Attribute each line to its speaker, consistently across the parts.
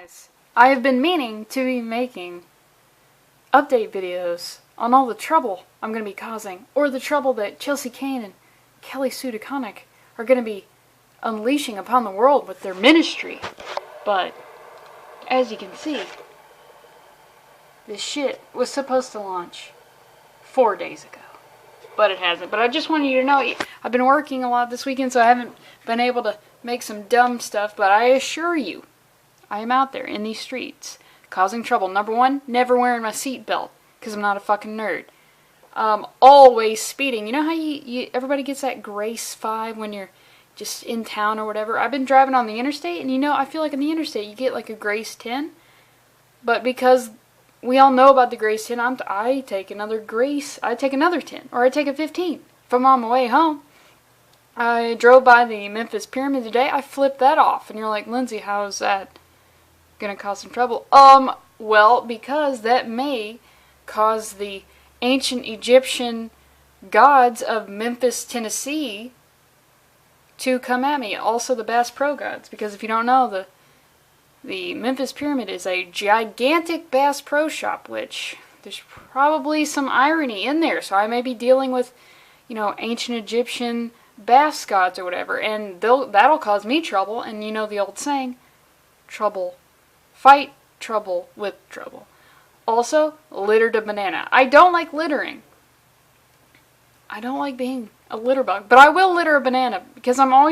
Speaker 1: Guys, I have been meaning to be making update videos on all the trouble I'm going to be causing, or the trouble that Chelsea Kane and Kelly Sue DeConnick are going to be unleashing upon the world with their ministry. But, as you can see, this shit was supposed to launch 4 days ago. But it hasn't. But I just wanted you to know, I've been working a lot this weekend, so I haven't been able to make some dumb stuff, but I assure you, I am out there in these streets, causing trouble. Number one, never wearing my seatbelt, because I'm not a fucking nerd. Always speeding. You know how everybody gets that grace 5 when you're just in town or whatever? I've been driving on the interstate, and I feel like on the interstate you get like a grace 10. But because we all know about the grace 10, I take another 10, or I take a 15 if I'm on my way home. I drove by the Memphis Pyramid today. I flipped that off, and you're like, Lindsay, how is that gonna cause some trouble? Well, because that may cause the ancient Egyptian gods of Memphis, Tennessee to come at me. Also the Bass Pro gods, because if you don't know, the Memphis Pyramid is a gigantic Bass Pro shop, which there's probably some irony in there. So I may be dealing with, ancient Egyptian bass gods or whatever, and that'll cause me trouble. And you know the old saying, fight trouble with trouble. Also, littered a banana. I don't like littering. I don't like being a litter bug, but I will litter a banana because I'll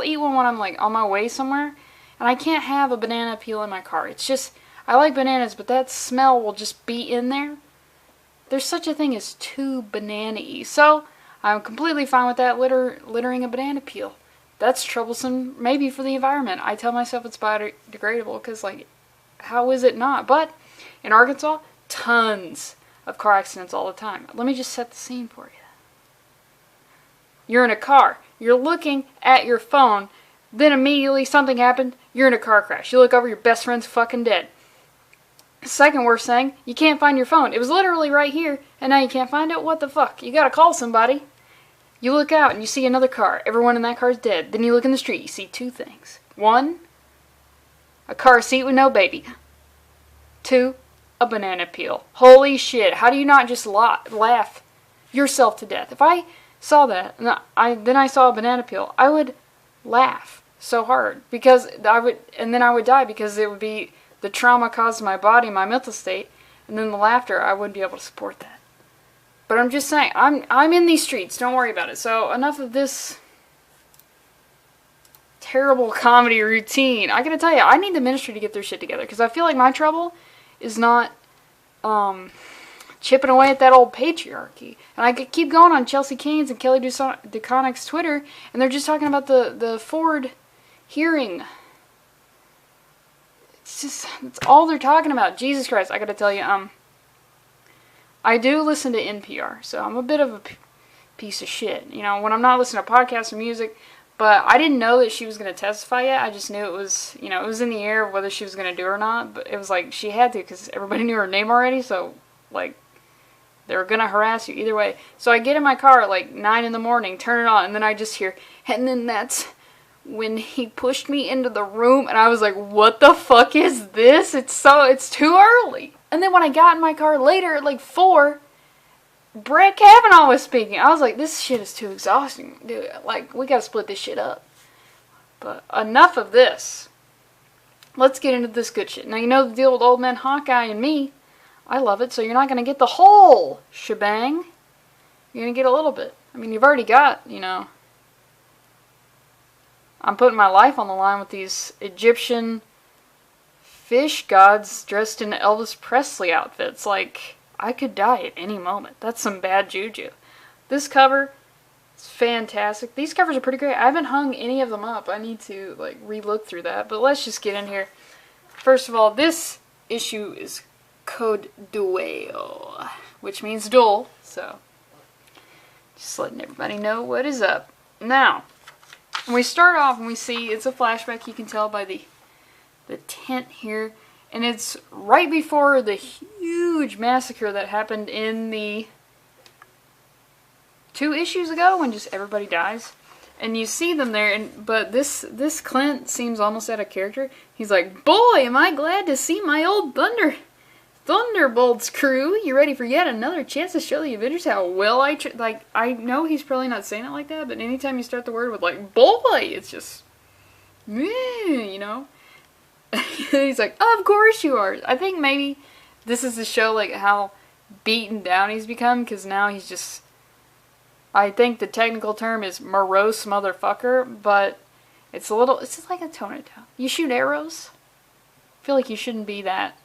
Speaker 1: eat one when I'm like on my way somewhere, and I can't have a banana peel in my car. It's just, I like bananas, but that smell will just be in there. There's such a thing as too banana-y. So, I'm completely fine with that, littering a banana peel. That's troublesome, maybe for the environment. I tell myself it's biodegradable because, how is it not? But in Arkansas, tons of car accidents all the time. Let me just set the scene for you. You're in a car. You're looking at your phone. Then immediately something happened. You're in a car crash. You look over, your best friend's fucking dead. Second worst thing, you can't find your phone. It was literally right here, and now you can't find it? What the fuck? You gotta call somebody. You look out and you see another car. Everyone in that car is dead. Then you look in the street. You see two things. One, a car seat with no baby. Two, a banana peel. Holy shit. How do you not just laugh yourself to death? If I saw that, and then I saw a banana peel, I would laugh so hard. And then I would die, because it would be the trauma caused to my body, my mental state, and then the laughter, I wouldn't be able to support that. But I'm just saying, I'm in these streets, don't worry about it. So, enough of this terrible comedy routine. I gotta tell you, I need the ministry to get their shit together, because I feel like my trouble is not chipping away at that old patriarchy. And I could keep going on Chelsea Kane's and Kelly DeConnick's Twitter, and they're just talking about the Ford hearing. That's all they're talking about. Jesus Christ, I gotta tell you, I do listen to NPR, so I'm a bit of a piece of shit, when I'm not listening to podcasts or music. But I didn't know that she was going to testify yet. I just knew it was, it was in the air whether she was going to do it or not. But it was like she had to, because everybody knew her name already. So, they were going to harass you either way. So I get in my car at 9 in the morning, turn it on, and then I just hear, and then that's when he pushed me into the room. And I was like, what the fuck is this? It's too early. And then when I got in my car later at 4, Brett Kavanaugh was speaking. I was like, this shit is too exhausting, dude. We gotta split this shit up. But enough of this. Let's get into this good shit. Now, you know the deal with old man Hawkeye and me. I love it, so you're not gonna get the whole shebang. You're gonna get a little bit. I mean, you've already got, I'm putting my life on the line with these Egyptian fish gods dressed in Elvis Presley outfits. I could die at any moment. That's some bad juju. This cover is fantastic. These covers are pretty great. I haven't hung any of them up. I need to re-look through that. But let's just get in here. First of all, this issue is Code Duel, which means duel. So, just letting everybody know what is up. Now, when we start off and we see it's a flashback, you can tell by the tent here. And it's right before the huge massacre that happened in the 2 issues ago when just everybody dies. And you see them there, but this Clint seems almost out of character. He's like, "Boy, am I glad to see my old Thunderbolts crew. You ready for yet another chance to show the Avengers how well I know he's probably not saying it like that, but anytime you start the word with like boy, it's just, you know." He's like, "Of course you are." I think maybe this is to show like how beaten down he's become, because now he's just, I think the technical term is morose motherfucker, but it's just like a tone it down. You shoot arrows. I feel like you shouldn't be that,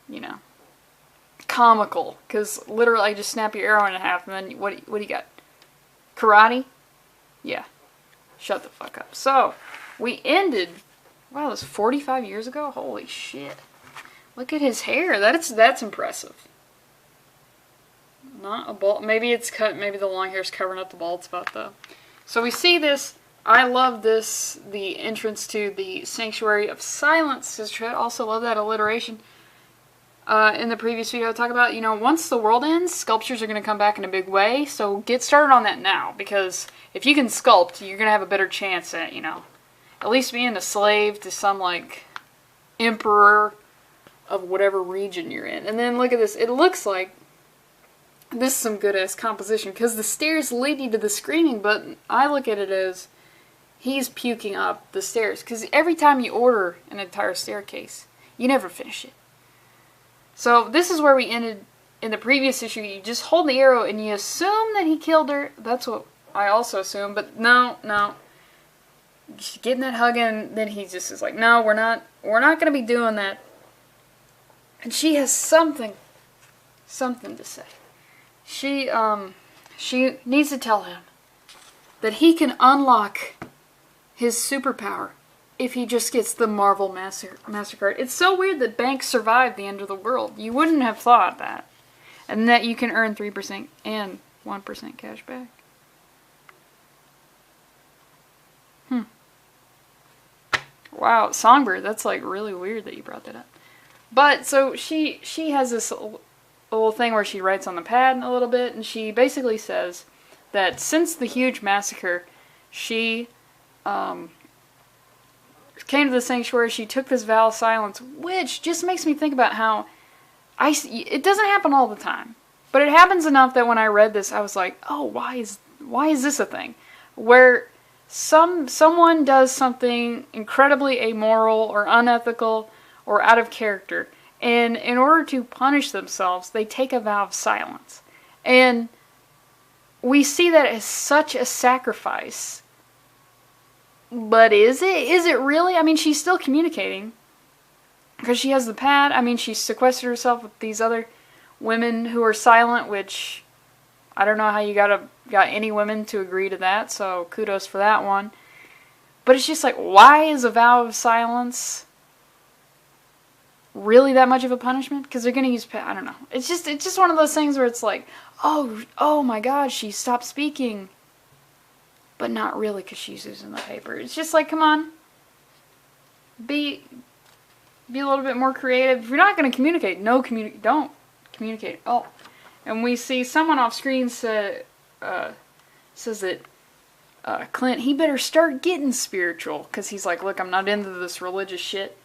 Speaker 1: you know, comical, because literally I just snap your arrow in half, and then what do you got? Karate? Yeah. Shut the fuck up. So, we ended, wow, it was 45 years ago? Holy shit. Look at his hair. That's impressive. Not a bald, maybe it's cut, maybe the long hair is covering up the bald spot though. So we see this, I love this, the entrance to the Sanctuary of Silence. I also love that alliteration. In the previous video I talked about, you know, once the world ends, sculptures are going to come back in a big way, so get started on that now, because if you can sculpt, you're going to have a better chance at, you know, at least being a slave to some, like, emperor of whatever region you're in. And then look at this, it looks like this is some good-ass composition, because the stairs lead you to the screaming, but I look at it as he's puking up the stairs, because every time you order an entire staircase, you never finish it. So this is where we ended in the previous issue. You just hold the arrow and you assume that he killed her. That's what I also assume, but no. She's getting that hug, and then he just is like, "No, we're not going to be doing that." And she has something to say. She needs to tell him that he can unlock his superpower if he just gets the Marvel MasterCard. It's so weird that banks survived the end of the world. You wouldn't have thought that. And that you can earn 3% and 1% cash back. Wow, Songbird, that's like really weird that you brought that up. But, so she has this little thing where she writes on the pad a little bit, and she basically says that since the huge massacre, she came to the Sanctuary, she took this vow of silence, which just makes me think about how it doesn't happen all the time, but it happens enough that when I read this, I was like, oh, why is this a thing? Where someone does something incredibly amoral or unethical or out of character, and in order to punish themselves, they take a vow of silence. And we see that as such a sacrifice. But is it? Is it really? I mean, she's still communicating, because she has the pad. I mean, she sequestered herself with these other women who are silent, which I don't know how you got any women to agree to that, so kudos for that one. But it's just like, why is a vow of silence really that much of a punishment? Because they're going to use, I don't know. It's just one of those things where it's like, oh my god, she stopped speaking. But not really, because she's using the paper. It's just like, come on. Be a little bit more creative. If you're not going to communicate, don't communicate at all. And we see someone off screen says that Clint, he better start getting spiritual, because he's like, look, I'm not into this religious shit,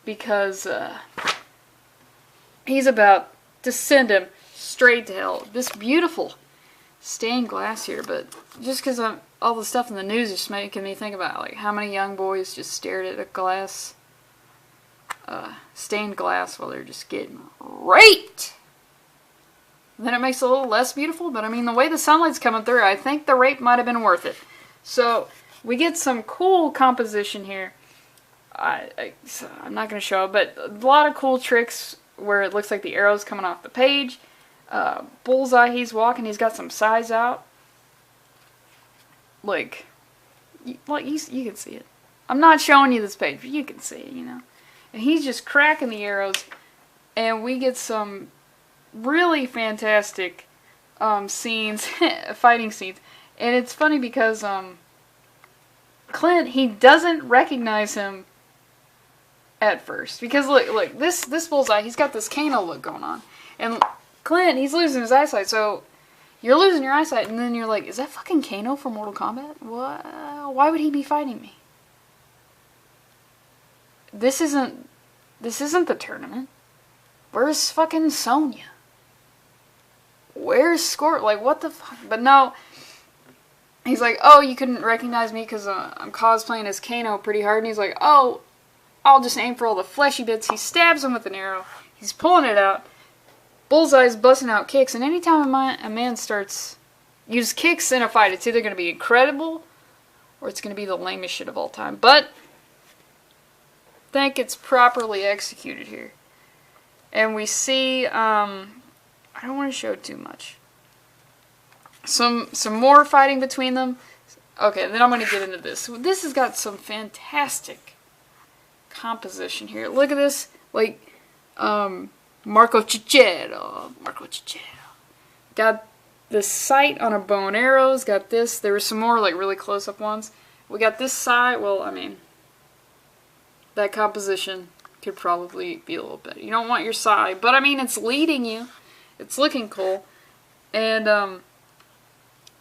Speaker 1: because he's about to send him straight to hell. This beautiful stained glass here, but just because all the stuff in the news is making me think about like how many young boys just stared at a glass, stained glass, while they're just getting raped. Then it makes it a little less beautiful, but I mean, the way the sunlight's coming through, I think the rape might have been worth it. So we get some cool composition here. I'm not going to show it, but a lot of cool tricks where it looks like the arrow's coming off the page. Bullseye, he's walking, he's got some size out. Like you can see it. I'm not showing you this page, but you can see it, you know. And he's just cracking the arrows, and we get some really fantastic scenes, fighting scenes. And it's funny because Clint, he doesn't recognize him at first, because look, this Bullseye, he's got this Kano look going on, and Clint, he's losing his eyesight, so you're losing your eyesight, and then you're like, is that fucking Kano from Mortal Kombat? What? Why would he be fighting me? This isn't the tournament. Where's fucking Sonya? Where's Scorp? Like, what the fuck? But no, he's like, oh, you couldn't recognize me because I'm cosplaying as Kano pretty hard. And he's like, oh, I'll just aim for all the fleshy bits. He stabs him with an arrow. He's pulling it out. Bullseye's busting out kicks. And anytime a man starts use kicks in a fight, it's either going to be incredible or it's going to be the lamest shit of all time. But I think it's properly executed here. And we see, I don't want to show too much. Some more fighting between them. Okay, then I'm going to get into this. This has got some fantastic composition here. Look at this. Like, Marco Cicero. Got the sight on a bow and arrows. Got this. There were some more, like, really close-up ones. We got this side. Well, I mean, that composition could probably be a little better. You don't want your side, but, I mean, it's leading you. It's looking cool. And,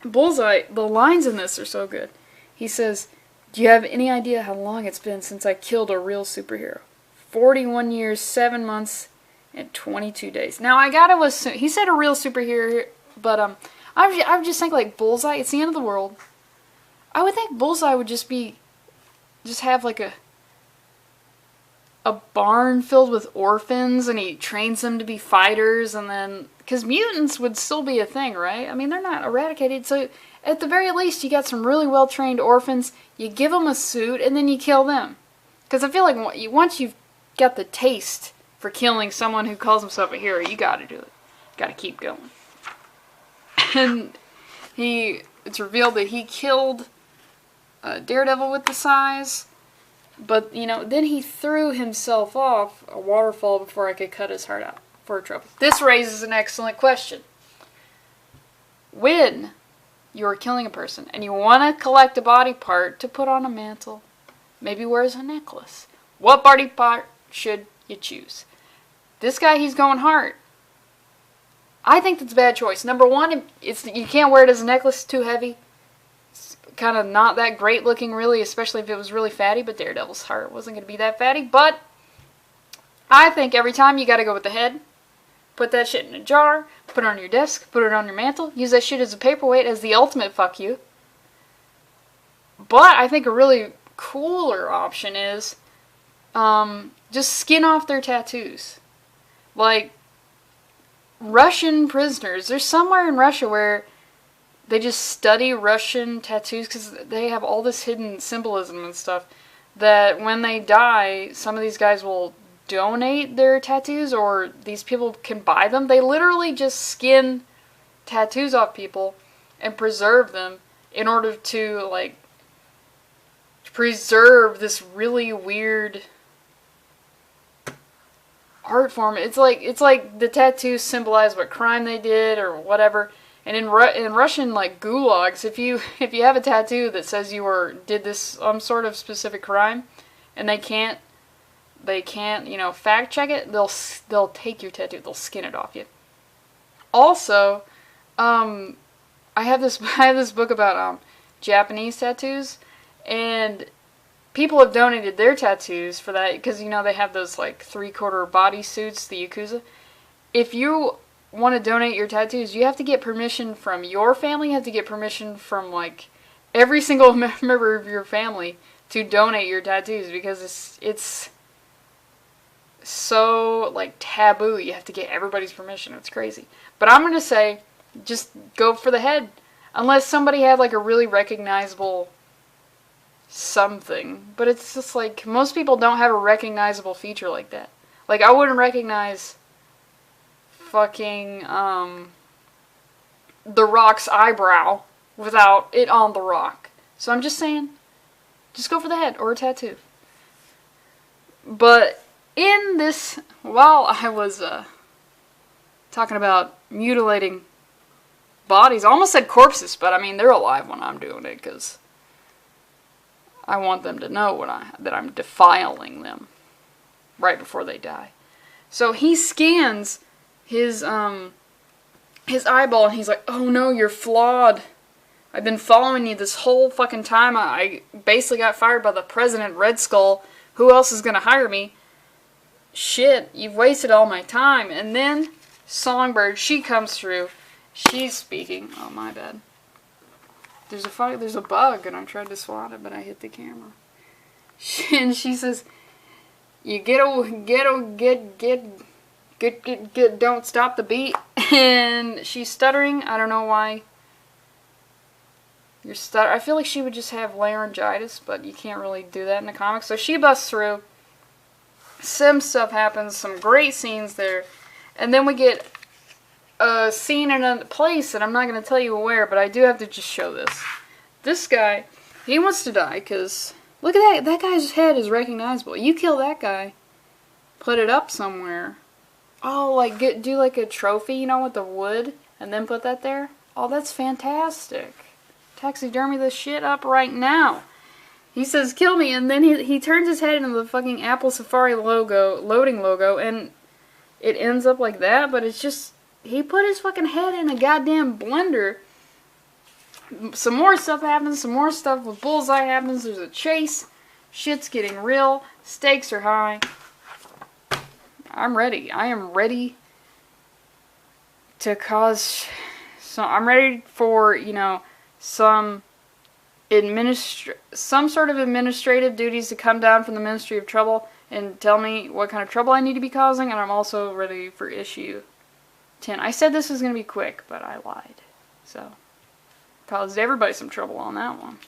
Speaker 1: Bullseye, the lines in this are so good. He says, do you have any idea how long it's been since I killed a real superhero? 41 years, 7 months, and 22 days. Now, I gotta assume, he said a real superhero, but, I would just think, like, Bullseye, it's the end of the world. I would think Bullseye would just have, like, a barn filled with orphans, and he trains them to be fighters, and then, because mutants would still be a thing, right? I mean, they're not eradicated, so at the very least, you got some really well-trained orphans, you give them a suit, and then you kill them. Because I feel like once you've got the taste for killing someone who calls himself a hero, you gotta do it. You gotta keep going. And it's revealed that he killed Daredevil with the size, but, you know, then he threw himself off a waterfall before I could cut his heart out for a trophy. This raises an excellent question. When you're killing a person and you want to collect a body part to put on a mantle, maybe wears a necklace, what body part should you choose? This guy, he's going heart. I think that's a bad choice. Number one, you can't wear it as a necklace, it's too heavy. It's kind of not that great looking, really, especially if it was really fatty, but Daredevil's heart wasn't going to be that fatty. But I think every time you got to go with the head. Put that shit in a jar, put it on your desk, put it on your mantle, use that shit as a paperweight as the ultimate fuck you. But I think a really cooler option is just skin off their tattoos. Like, Russian prisoners. There's somewhere in Russia where they just study Russian tattoos because they have all this hidden symbolism and stuff that when they die, some of these guys will donate their tattoos, or these people can buy them. They literally just skin tattoos off people and preserve them in order to, like, preserve this really weird art form. It's like the tattoos symbolize what crime they did or whatever. And in Russian, like, gulags, if you have a tattoo that says you did this some sort of specific crime, and they can't, you know, fact check it, they'll take your tattoo, they'll skin it off you. Also, I have this book about Japanese tattoos, and people have donated their tattoos for that because, you know, they have those, like, 3/4 body suits, the Yakuza. If you want to donate your tattoos, you have to get permission from your family, you have to get permission from, like, every single member of your family to donate your tattoos, because it's so, like, taboo. You have to get everybody's permission. It's crazy. But I'm going to say, just go for the head. Unless somebody had, like, a really recognizable something. But it's just, like, most people don't have a recognizable feature like that. Like, I wouldn't recognize fucking, The Rock's eyebrow without it on The Rock. So I'm just saying, just go for the head or a tattoo. But in this, while I was talking about mutilating bodies, I almost said corpses, but I mean, they're alive when I'm doing it, because I want them to know that I'm defiling them right before they die. So he scans his his eyeball, and he's like, oh no, you're flawed. I've been following you this whole fucking time. I basically got fired by the president, Red Skull. Who else is gonna hire me? Shit, you've wasted all my time. And then Songbird, she comes through. She's speaking. Oh, my bad. There's a bug, and I'm trying to swat it, but I hit the camera. And she says, "You don't stop the beat." And she's stuttering. I don't know why. I feel like she would just have laryngitis, but you can't really do that in the comics. So she busts through. Some stuff happens, some great scenes there. And then we get a scene in a place, and I'm not going to tell you where, but I do have to just show this. This guy, he wants to die, because look at that. That guy's head is recognizable. You kill that guy, put it up somewhere. Oh, like do like a trophy, you know, with the wood, and then put that there. Oh, that's fantastic. Taxidermy this shit up right now. He says, kill me, and then he turns his head into the fucking Apple Safari logo, loading logo, and it ends up like that, but it's just, he put his fucking head in a goddamn blender. Some more stuff happens, some more stuff with Bullseye happens, there's a chase, shit's getting real, stakes are high. I'm ready. I am ready to cause, I'm ready for, you know, some sort of administrative duties to come down from the Ministry of Trouble and tell me what kind of trouble I need to be causing, and I'm also ready for issue 10. I said this was going to be quick, but I lied. So, caused everybody some trouble on that one.